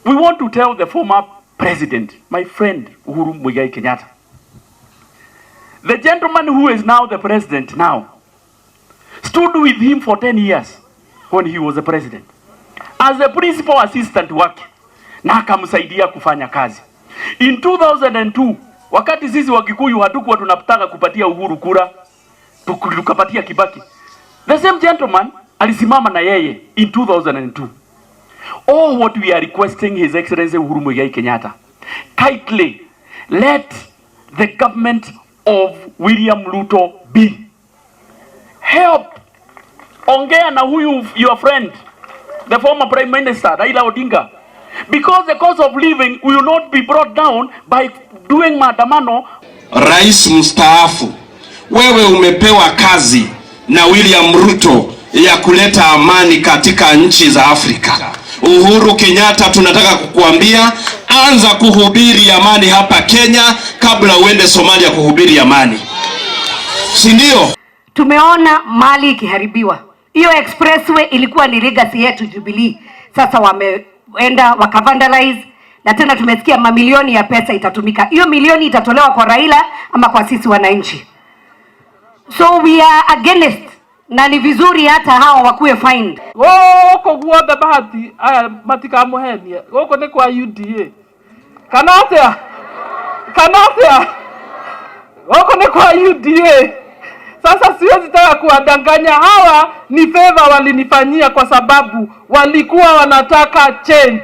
We want to tell the former president, my friend Uhuru Kenyatta, the gentleman who is now the president now, stood with him for 10 years when he was the president as a principal assistant wake na akamsaidia kufanya kazi. In 2002, wakati sisi Wakikuyu hatukuwa tunataka kupatia Uhuru kura, tukapatia Kibaki, the same gentleman alisimama na yeye in 2002. All what we are requesting His Excellency Uhuru Muigai Kenyatta, kindly let the government of William Ruto be. Help. Ongea na huyu your friend, the former Prime Minister Raila Odinga, because the cost of living will not be brought down by doing maandamano. Rais mstaafu, wewe umepewa kazi na William Ruto ya kuleta amani katika nchi za Afrika. Uhuru Kenyatta, tunataka kukuambia anza kuhubiri amani hapa Kenya kabla uende Somalia kuhubiri amani. Si ndio? Tumeona mali ikiharibiwa. Hiyo expressway ilikuwa ni legacy yetu Jubilee. Sasa wameenda wakavandalize na tena tumesikia mamilioni ya pesa itatumika. Hiyo milioni itatolewa kwa Raila ama kwa sisi wananchi? So we are against, na ni vizuri hata hawa wakuwe fined. Goko guothe bahati aya matikamuhenie. Goko ni kwa UDA. Kanatia. Goko ni kwa UDA. Sasa siwezi taka kuwadanganya, hawa ni favor walinifanyia kwa sababu walikuwa wanataka change.